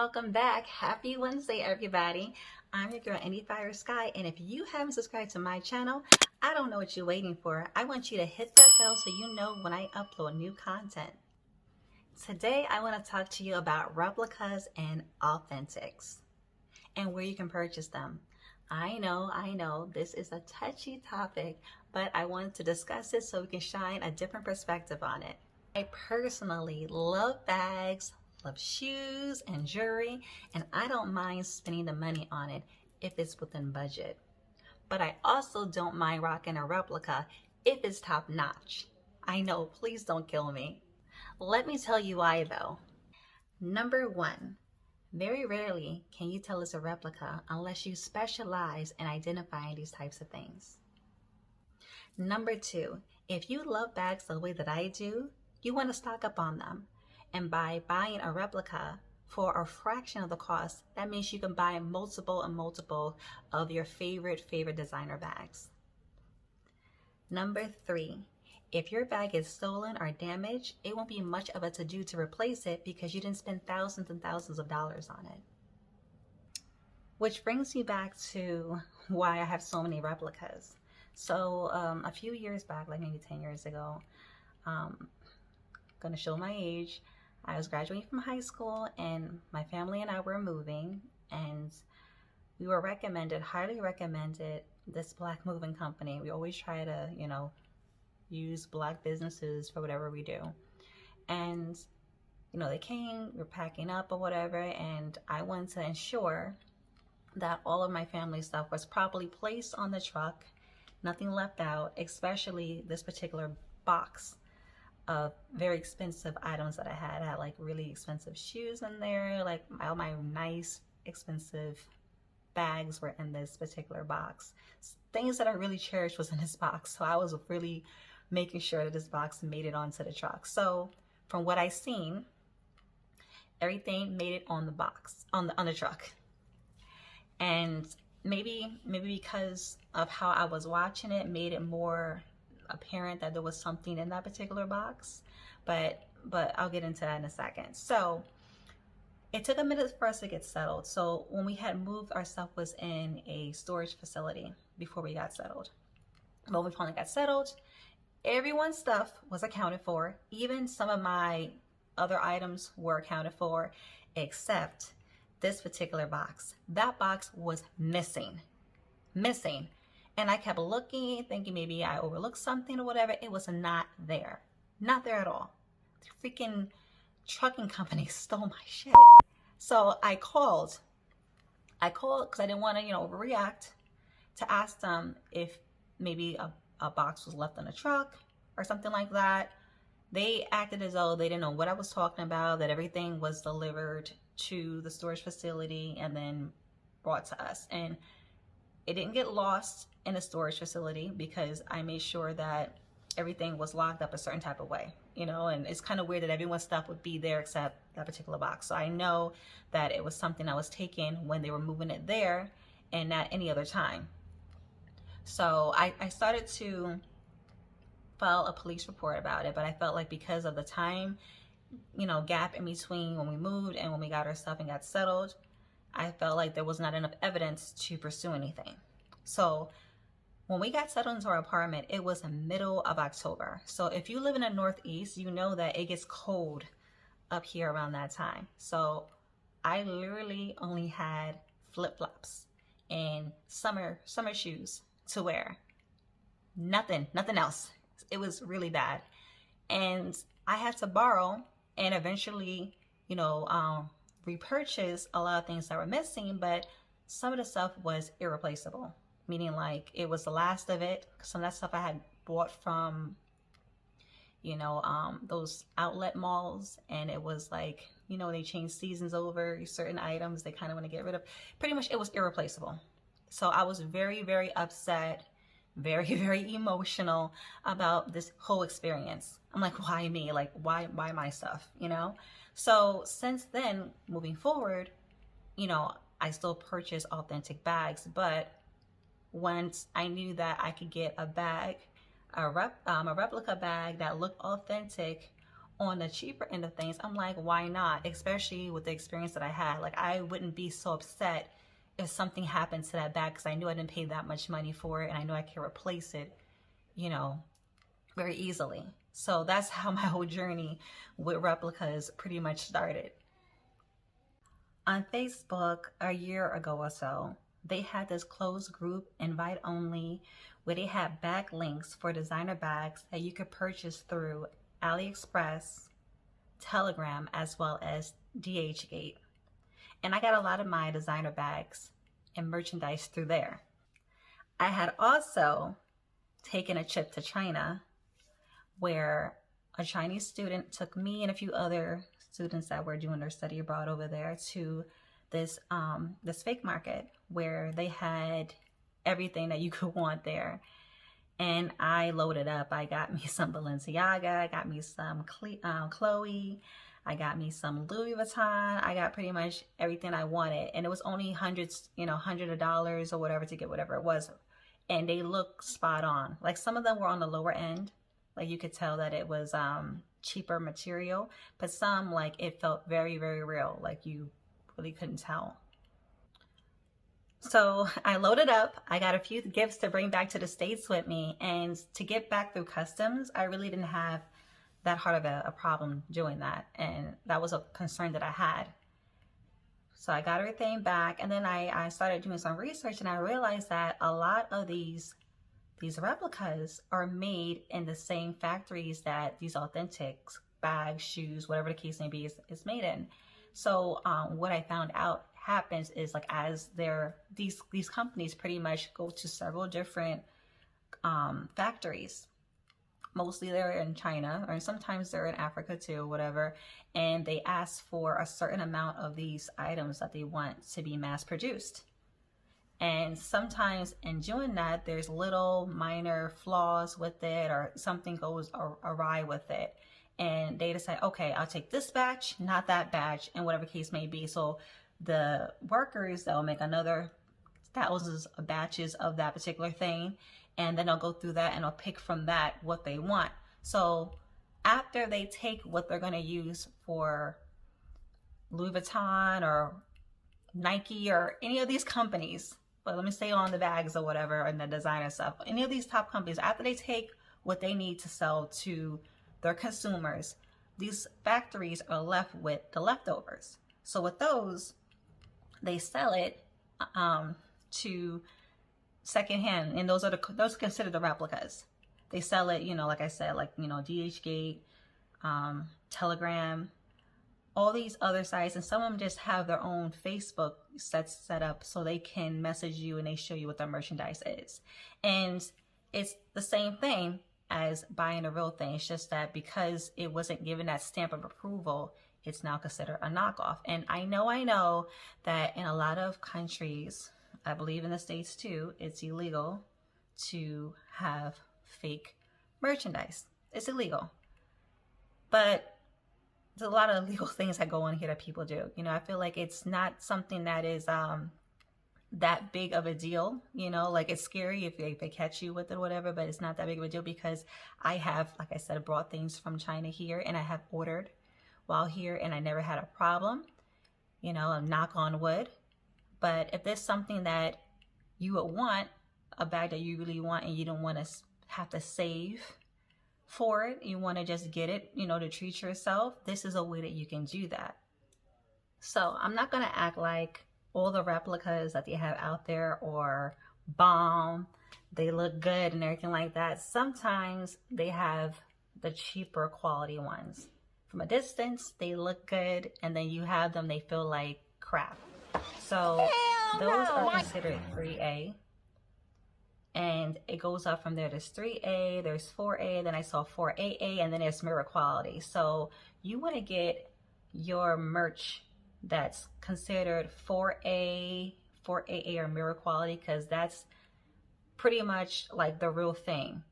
welcome back. Happy Wednesday, everybody. I'm your girl, Indiefyaskye, and if you haven't subscribed to my channel, I don't know what you're waiting for. I want you to hit that bell so you know when I upload new content. Today, I want to talk to you about replicas and authentics and where you can purchase them. I know, this is a touchy topic, but I wanted to discuss it so we can shine a different perspective on it. I personally love bags, love shoes and jewelry, and I don't mind spending the money on it if it's within budget. But I also don't mind rocking a replica if it's top notch. I know, please don't kill me. Let me tell you why though. Number one, very rarely can you tell it's a replica unless you specialize in identifying these types of things. Number two, if you love bags the way that I do, you want to stock up on them. And by buying a replica for a fraction of the cost, that means you can buy multiple of your favorite designer bags. Number three, if your bag is stolen or damaged, it won't be much of a to-do to replace it because you didn't spend thousands and thousands of dollars on it. Which brings me back to why I have so many replicas. So a few years back, like maybe 10 years ago, gonna show my age, I was graduating from high school and my family and I were moving, and we were highly recommended, this black moving company. We always try to, use black businesses for whatever we do. And, they came, we were packing up or whatever, and I wanted to ensure that all of my family stuff was properly placed on the truck, nothing left out, especially this particular box of very expensive items that I had. I had like really expensive shoes in there, like all my nice expensive bags were in this particular box. Things that I really cherished was in this box. So I was really making sure that this box made it onto the truck. So from what I seen, everything made it on the box, on the truck. And maybe because of how I was watching it made it more apparent that there was something in that particular box, but I'll get into that in a second. So it took a minute for us to get settled. So when we had moved, our stuff was in a storage facility before we got settled. When we finally got settled, everyone's stuff was accounted for. Even some of my other items were accounted for, except this particular box. That box was missing. And I kept looking, thinking maybe I overlooked something or whatever. It was not there. Not there at all. The freaking trucking company stole my shit. So I called because I didn't want to, overreact, to ask them if maybe a box was left on the truck or something like that. They acted as though they didn't know what I was talking about, that everything was delivered to the storage facility and then brought to us. And it didn't get lost in a storage facility because I made sure that everything was locked up a certain type of way, and it's kind of weird that everyone's stuff would be there except that particular box. So I know that it was something that was taken when they were moving it there and not any other time. So I started to file a police report about it, but I felt like because of the time, gap in between when we moved and when we got our stuff and got settled, I felt like there was not enough evidence to pursue anything. So when we got settled into our apartment, it was the middle of October. So if you live in the Northeast, you know that it gets cold up here around that time. So I literally only had flip-flops and summer shoes to wear. Nothing else. It was really bad. And I had to borrow and eventually, repurchase a lot of things that were missing, but some of the stuff was irreplaceable, meaning like it was the last of it. Some of that stuff I had bought from, those outlet malls, and it was like, they change seasons over certain items they kind of want to get rid of. Pretty much it was irreplaceable. So I was very, very upset, very, very emotional about this whole experience. I'm like, why me? Like, why my stuff, So since then, moving forward, I still purchase authentic bags, but once I knew that I could get a bag, a replica bag that looked authentic on the cheaper end of things, I'm like, why not? Especially with the experience that I had. Like, I wouldn't be so upset if something happened to that bag because I knew I didn't pay that much money for it and I know I can replace it, you know, very easily. So that's how my whole journey with replicas pretty much started. On Facebook a year ago or so, they had this closed group, invite only, where they had backlinks for designer bags that you could purchase through AliExpress, Telegram, as well as DHgate. And I got a lot of my designer bags and merchandise through there. I had also taken a trip to China where a Chinese student took me and a few other students that were doing their study abroad over there to this fake market where they had everything that you could want there. And I loaded up. I got me some Balenciaga, I got me some Chloe, I got me some Louis Vuitton. I got pretty much everything I wanted. And it was only hundreds, $100 or whatever to get whatever it was. And they look spot on. Like some of them were on the lower end. Like you could tell that it was cheaper material, but some, like, it felt very, very real. Like you really couldn't tell. So I loaded up. I got a few gifts to bring back to the States with me. And to get back through customs, I really didn't have that hard of a problem doing that. And that was a concern that I had. So I got everything back. And then I started doing some research and I realized that a lot of these replicas are made in the same factories that these authentic bags, shoes, whatever the case may be, is made in. So what I found out happens is, like, as these companies pretty much go to several different factories. Mostly they're in China, or sometimes they're in Africa too, whatever. And they ask for a certain amount of these items that they want to be mass produced. And sometimes in doing that, there's little minor flaws with it, or something goes awry with it. And they decide, okay, I'll take this batch, not that batch, and whatever case may be. So the workers, they'll make another thousands of batches of that particular thing. And then they'll go through that and they'll pick from that what they want. So after they take what they're going to use for Louis Vuitton or Nike or any of these companies, but let me stay on the bags or whatever and the designer stuff, any of these top companies, after they take what they need to sell to their consumers, these factories are left with the leftovers. So with those, they sell it to secondhand, and those are considered the replicas. They sell it, like I said, like, DHgate, Telegram, all these other sites, and some of them just have their own Facebook set up so they can message you and they show you what their merchandise is. And it's the same thing as buying a real thing. It's just that because it wasn't given that stamp of approval, it's now considered a knockoff. And I know that in a lot of countries, I believe in the States too, it's illegal to have fake merchandise. It's illegal. But there's a lot of illegal things that go on here that people do. I feel like it's not something that is that big of a deal. Like, it's scary if they catch you with it or whatever, but it's not that big of a deal because I have, like I said, brought things from China here, and I have ordered while here, and I never had a problem, knock on wood. But if there's something that you would want, a bag that you really want, and you don't want to have to save for it, you want to just get it, to treat yourself, this is a way that you can do that. So I'm not going to act like all the replicas that they have out there are bomb, they look good and everything like that. Sometimes they have the cheaper quality ones. From a distance, they look good, and then you have them, they feel like crap. So those are considered 3A. And it goes up from there. There's 3A, there's 4A, then I saw 4AA, and then there's mirror quality. So you want to get your merch that's considered 4A, 4AA, or mirror quality, because that's pretty much like the real thing,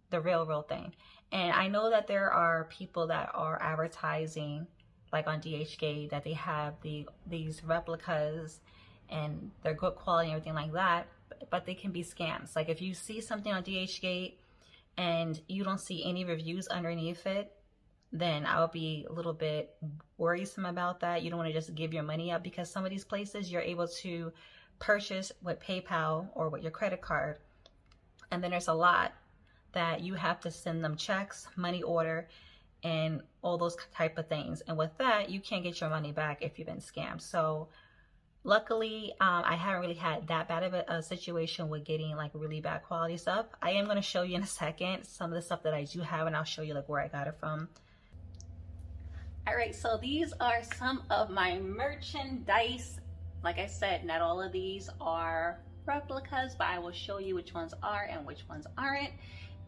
the real thing. And I know that there are people that are advertising, like on DHgate, that they have these replicas and they're good quality and everything like that, but they can be scams. Like, if you see something on DHgate and you don't see any reviews underneath it, then I would be a little bit worrisome about that. You don't want to just give your money up, because some of these places you're able to purchase with PayPal or with your credit card. And then there's a lot that you have to send them checks, money order, and all those type of things. And with that, you can't get your money back if you've been scammed. So luckily, I haven't really had that bad of a situation with getting like really bad quality stuff. I am going to show you in a second some of the stuff that I do have, and I'll show you like where I got it from. All right, so these are some of my merchandise. Like I said, not all of these are replicas, but I will show you which ones are and which ones aren't.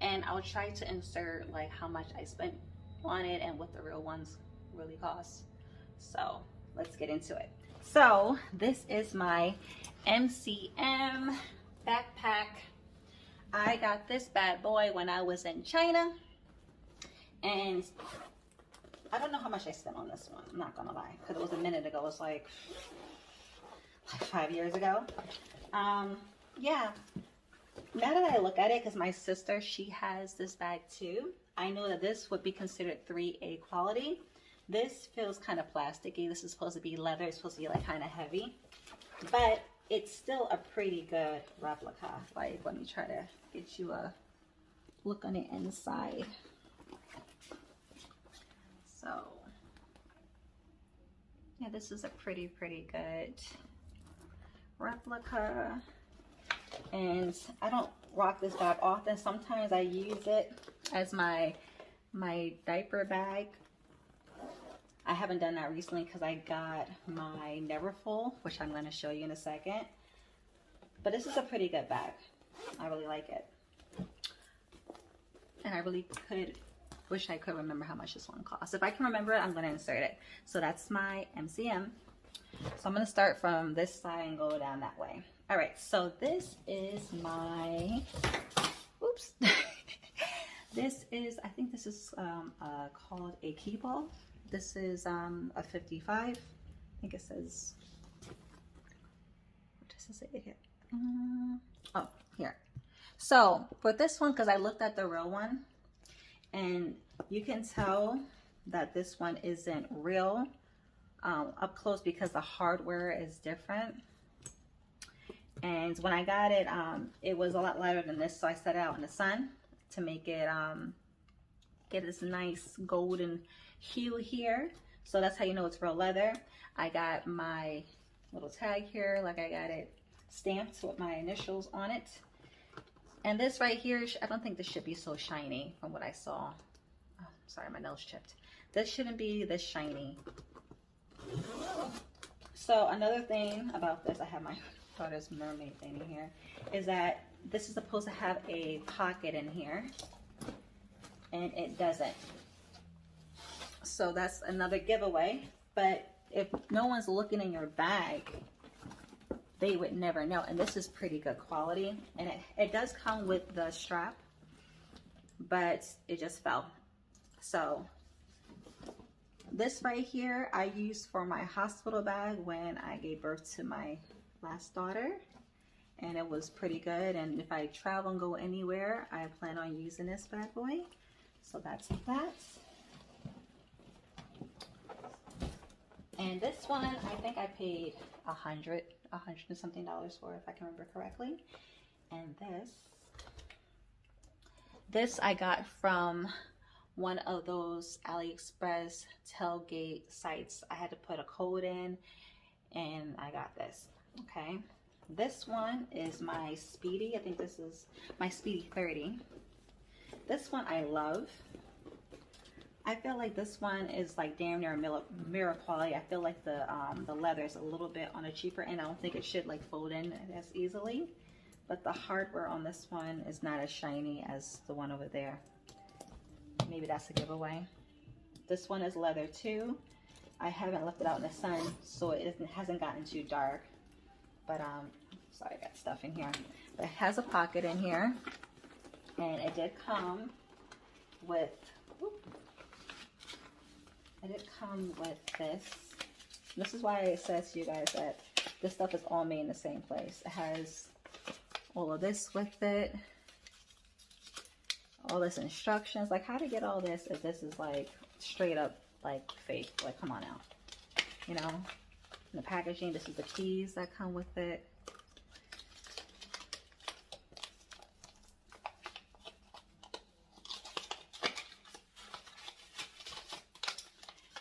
And I'll try to insert like how much I spent on it and what the real ones really cost. So let's get into it. So this is my MCM backpack. I got this bad boy when I was in China, and I don't know how much I spent on this one, I'm not gonna lie, because it was a minute ago. It was like 5 years ago. Yeah, now that I look at it, because my sister, she has this bag too, I know that this would be considered 3A quality. This feels kind of plasticky. This is supposed to be leather. It's supposed to be like kind of heavy, but it's still a pretty good replica. Like, let me try to get you a look on the inside. So yeah, this is a pretty good replica. And I don't rock this bag often. Sometimes I use it as my diaper bag. I haven't done that recently because I got my Neverfull, which I'm going to show you in a second. But this is a pretty good bag. I really like it. And I really wish I could remember how much this one costs. If I can remember it, I'm going to insert it. So that's my MCM. So I'm going to start from this side and go down that way. All right, so this is my, oops. This is, I think this is called a key ball. This is a 55. I think it says, what does it say here? Oh, here. So for this one, because I looked at the real one, and you can tell that this one isn't real up close because the hardware is different. And when I got it, it was a lot lighter than this, so I set it out in the sun to make it get this nice golden hue here. So that's how you know it's real leather. I got my little tag here, like I got it stamped with my initials on it. And this right here, I don't think this should be so shiny from what I saw. Oh, sorry, my nails chipped. This shouldn't be this shiny. So another thing about this, I have my daughter's mermaid thing in here, is that this is supposed to have a pocket in here, and it doesn't. So that's another giveaway. But if no one's looking in your bag, they would never know. And this is pretty good quality, and it does come with the strap, but it just fell. So this right here I used for my hospital bag when I gave birth to my last daughter, and it was pretty good. And if I travel and go anywhere, I plan on using this bad boy. So that's that. And this one, I think I paid $100 and something for, if I can remember correctly. And this I got from one of those AliExpress tailgate sites. I had to put a code in, and I got this. Okay, this one is my Speedy. I think this is my Speedy 30. This one I love. I feel like this one is like damn near mirror quality. I feel like the leather is a little bit on a cheaper end. I don't think it should like fold in as easily, but the hardware on this one is not as shiny as the one over there. Maybe that's a giveaway. This one is leather too. I haven't left it out in the sun, so it hasn't gotten too dark. But sorry, I got stuff in here. But it has a pocket in here, and it did come with. It did come with this. This is why it says to you guys that this stuff is all made in the same place. It has all of this with it, all this instructions, like how to get all this if this is like straight up like fake. Like, come on now. You know, in the packaging, this is the keys that come with it.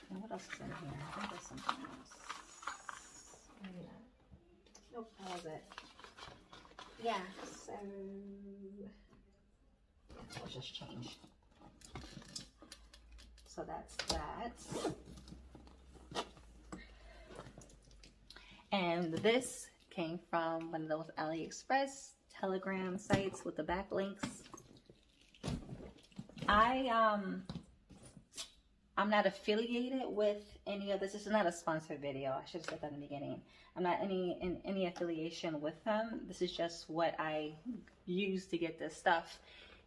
And what else is in here? I think there's something else. Maybe not. Nope, that was it. Yeah, so let's just change. So that's that. And this came from one of those AliExpress Telegram sites with the backlinks. I'm not affiliated with any of this. This is not a sponsored video. I should have said that in the beginning. I'm not in any affiliation with them. This is just what I use to get this stuff.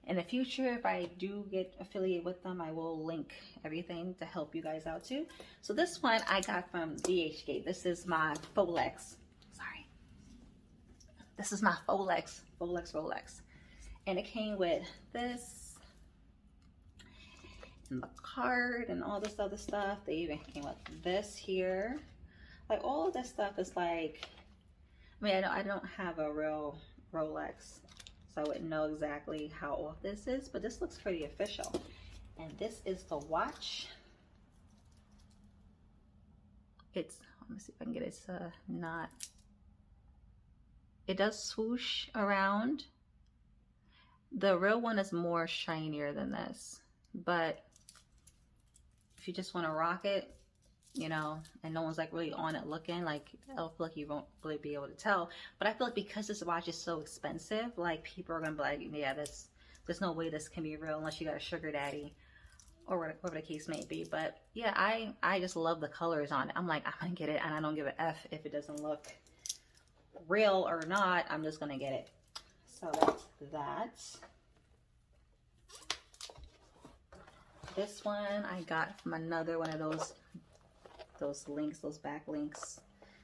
In the future, if I do get affiliated with them, I will link everything to help you guys out too. So this one I got from DHgate. This is my Folex. Sorry. This is my Folex Rolex. And it came with this. And the card and all this other stuff. They even came with this here. Like all of this stuff is like, I mean, I don't have a real Rolex, so I wouldn't know exactly how off this is, but this looks pretty official. And this is the watch. It's, let me see if I can get it to not, it does swoosh around. The real one is more shinier than this, but if you just want to rock it, you know, and no one's like really on it looking, like, I feel like you won't really be able to tell. But I feel like because this watch is so expensive, like people are gonna be like, yeah, there's no way this can be real unless you got a sugar daddy or whatever the case may be. But yeah, I just love the colors on it. I'm like, I'm gonna get it, and I don't give an F if it doesn't look real or not. I'm just gonna get it. So that's that. This one I got from another one of those links, those back links.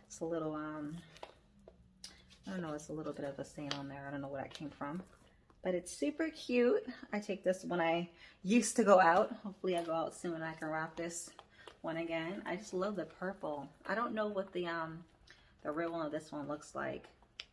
It's a little, I don't know, it's a little bit of a stain on there. I don't know where that came from, but it's super cute. I take this when I used to go out. Hopefully I go out soon and I can rock this one again. I just love the purple. I don't know what the real one of this one looks like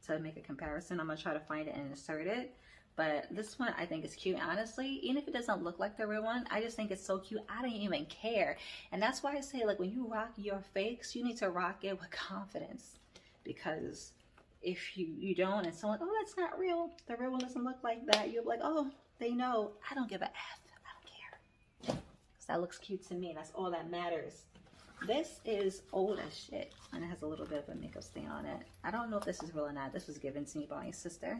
to make a comparison. I'm gonna try to find it and insert it. But this one I think is cute. Honestly, even if it doesn't look like the real one, I just think it's so cute. I don't even care. And that's why I say, like, when you rock your fakes, you need to rock it with confidence. Because if you don't, and someone, oh, that's not real, the real one doesn't look like that, you'll be like, oh, they know. I don't give a F. I don't care. Because that looks cute to me. That's all that matters. This is old as shit. And it has a little bit of a makeup stain on it. I don't know if this is real or not. This was given to me by my sister.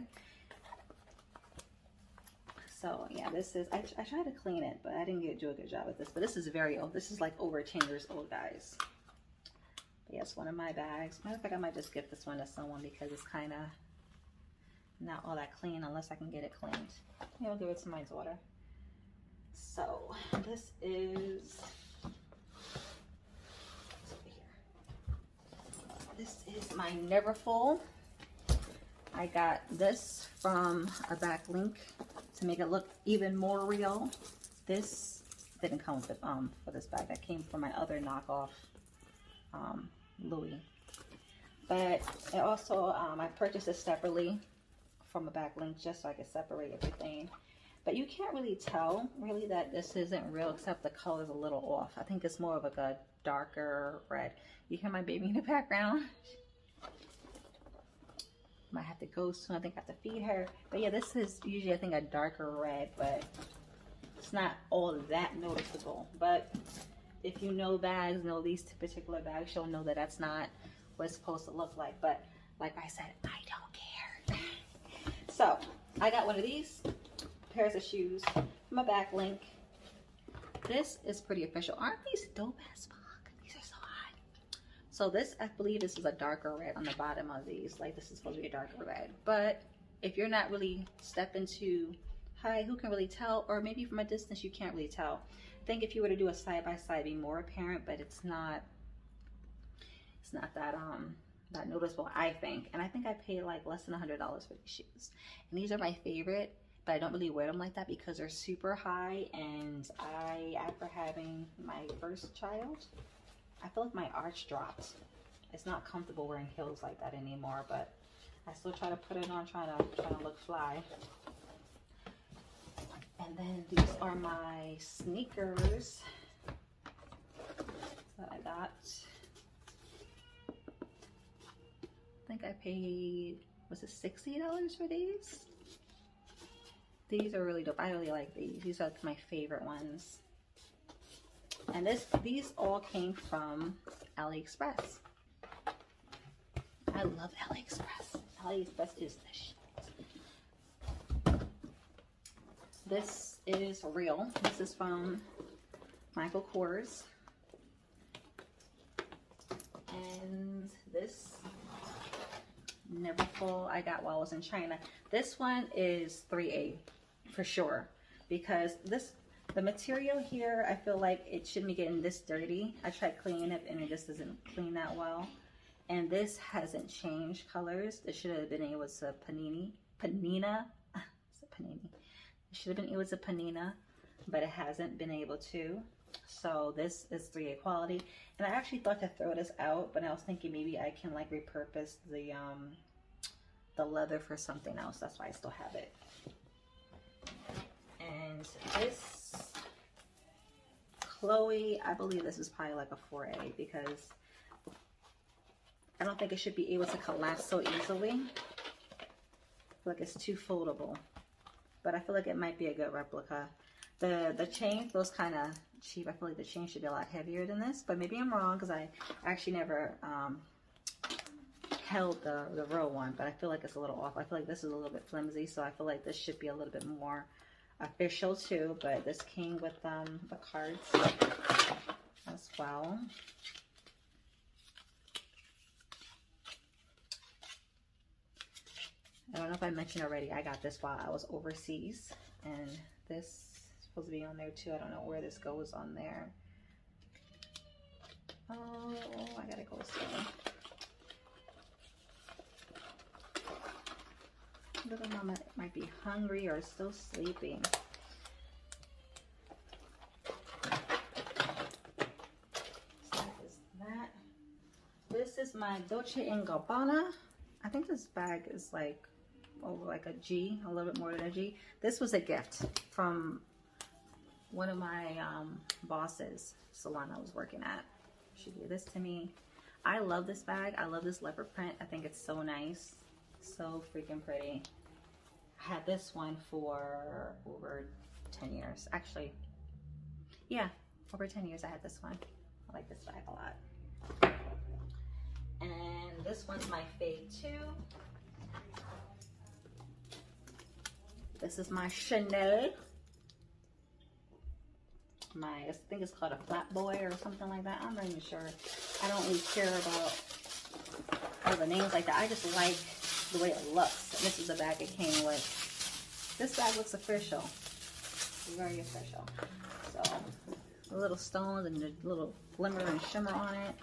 So yeah, this is, I tried to clean it, but I didn't do a good job with this. But this is very old. This is like over 10 years old, guys. But yeah, it's one of my bags. Matter of fact, I might just gift this one to someone because it's kind of not all that clean unless I can get it cleaned. Yeah, I'll give it to my daughter. So this is, this is my Neverfull. I got this from a back link to make it look even more real. This didn't come with it for this bag. That came from my other knockoff Louis. But it also, I purchased it separately from a back link just so I could separate everything. But you can't really tell really that this isn't real except the color is a little off. I think it's more of like a darker red. You hear my baby in the background? Might have to go soon. I think I have to feed her. But yeah, this is usually I think a darker red, but it's not all that noticeable. But if you know bags, know these particular bags, you'll know that that's not what it's supposed to look like. But like I said, I don't care. So I got one of these pairs of shoes from a back link. This is pretty official. Aren't these dope as fuck? These are so hot. So this, I believe this is a darker red on the bottom of these. Like this is supposed to be a darker red. But if you're not really stepping to high, who can really tell? Or maybe from a distance you can't really tell. I think if you were to do a side by side, it'd be more apparent, but it's not that noticeable, I think. And I think I paid like less than $100 for these shoes. And these are my favorite but I don't really wear them like that because they're super high, and after having my first child, I feel like my arch dropped. It's not comfortable wearing heels like that anymore, but I still try to put it on, trying to look fly. And then these are my sneakers that I got. I think I paid, was it $60 for these? These are really dope. I really like these. These are my favorite ones. And these all came from AliExpress. I love AliExpress. AliExpress is the shit. This is real. This is from Michael Kors. And this Neverfull I got while I was in China. This one is 3A for sure, because the material here, I feel like it shouldn't be getting this dirty. I tried cleaning it and it just doesn't clean that well. And this hasn't changed colors. It should have been able to panina. It should have been able to panina, but it hasn't been able to. So this is 3A quality. And I actually thought to throw this out, but I was thinking maybe I can like repurpose the leather for something else. That's why I still have it. And this Chloe, I believe this is probably like a 4A because I don't think it should be able to collapse so easily. I feel like it's too foldable, but I feel like it might be a good replica. The chain feels kind of cheap. I feel like the chain should be a lot heavier than this, but maybe I'm wrong because I actually never held the real one, but I feel like it's a little off. I feel like this is a little bit flimsy, so I feel like this should be a little bit more official too, but this came with the cards as well. I don't know if I mentioned already, I got this while I was overseas, and this is supposed to be on there too. I don't know where this goes on there. Oh, I gotta go slow. Little mama might be hungry or still sleeping. So is that. This is my Dolce & Gabbana. I think this bag is like over like a G, a little bit more than a G. This was a gift from one of my bosses, salon I was working at. She gave this to me. I love this bag. I love this leopard print. I think it's so nice. So freaking pretty. I had this one for over 10 years. Actually, yeah, over 10 years I had this one. I like this bag a lot. And this one's my fave too. This is my Chanel. I think it's called a flat boy or something like that. I'm not even sure. I don't really care about all the names like that. I just like the way it looks. And this is the bag it came with. This bag looks official. Very official. So the little stones and the little glimmer and shimmer on it.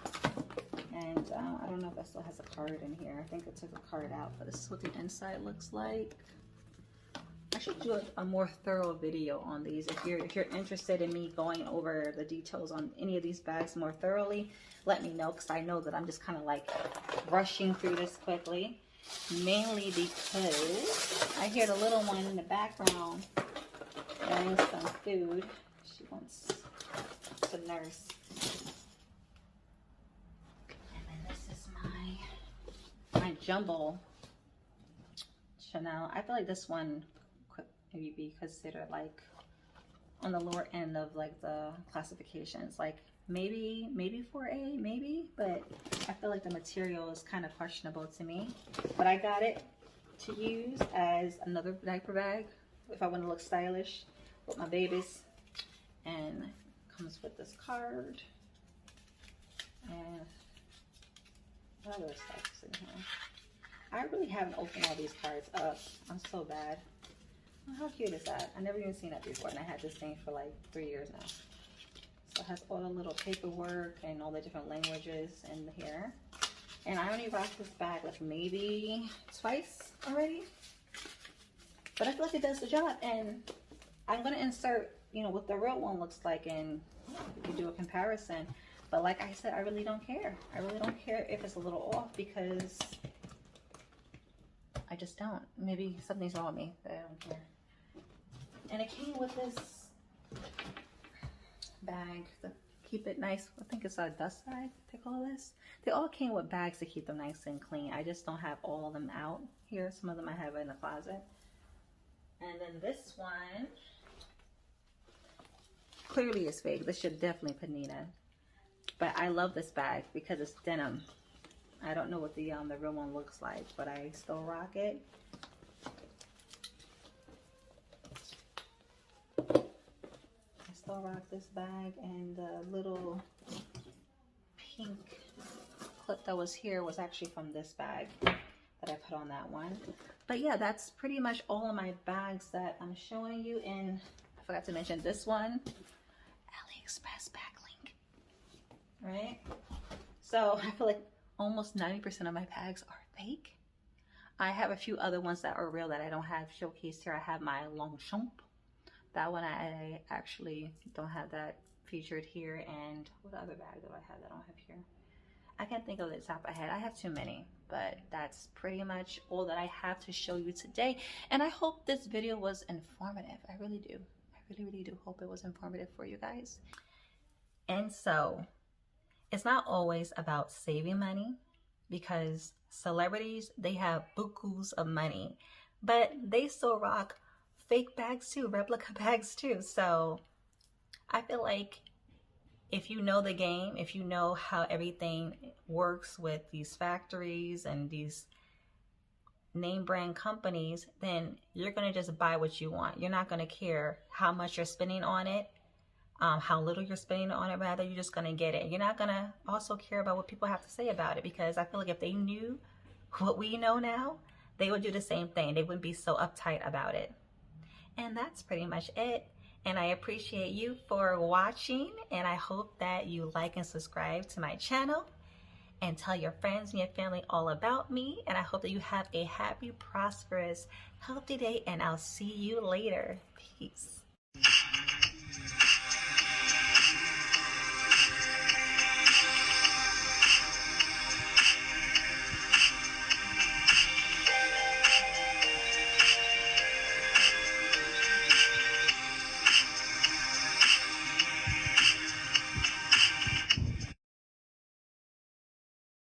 And I don't know if that still has a card in here. I think I took a card out, but this is what the inside looks like. I should do a more thorough video on these. If you're interested in me going over the details on any of these bags more thoroughly, let me know, because I know that I'm just kind of like rushing through this quickly. Mainly because I hear the little one in the background getting some food. She wants to nurse. And then this is my jumbo Chanel. I feel like this one could maybe be considered like on the lower end of like the classifications, like maybe 4A, maybe, but I feel like the material is kind of questionable to me. But I got it to use as another diaper bag if I want to look stylish with my babies. And it comes with this card and other stuff in here. I really haven't opened all these cards up. I'm so bad. Oh, how cute is that? I never even seen that before, and I had this thing for like 3 years now. So it has all the little paperwork and all the different languages in here. And I only rocked this bag like maybe twice already. But I feel like it does the job, and I'm going to insert, you know, what the real one looks like, and we can do a comparison. But like I said, I really don't care. I really don't care if it's a little off, because I just don't. Maybe something's wrong with me, but I don't care. And it came with this bag to keep it nice. I think it's a dust bag, they call this. They all came with bags to keep them nice and clean. I just don't have all of them out here. Some of them I have in the closet. And then this one clearly is fake. This should definitely Panina. But I love this bag because it's denim. I don't know what the real one looks like, but I still rock it. I still rock this bag, and the little pink clip that was here was actually from this bag that I put on that one. But yeah, that's pretty much all of my bags that I'm showing you. And I forgot to mention this one, AliExpress bag link, right? So I feel like almost 90% of my bags are fake. I have a few other ones that are real that I don't have showcased here. I have my Longchamp. That one I actually don't have that featured here. And what other bag do I have that I don't have here? I can't think of the top of my head. I have too many, but that's pretty much all that I have to show you today. And I hope this video was informative. I really do. I really do hope it was informative for you guys. And so, it's not always about saving money, because celebrities, they have bukus of money, but they still rock fake bags too, replica bags too. So I feel like if you know the game, if you know how everything works with these factories and these name brand companies, then you're going to just buy what you want. You're not going to care how much you're spending on it. How little you're spending on it, rather you're just going to get it. You're not going to also care about what people have to say about it, because I feel like if they knew what we know now, they would do the same thing. They wouldn't be so uptight about it. And that's pretty much it. And I appreciate you for watching, and I hope that you like and subscribe to my channel and tell your friends and your family all about me. And I hope that you have a happy, prosperous, healthy day, and I'll see you later. Peace.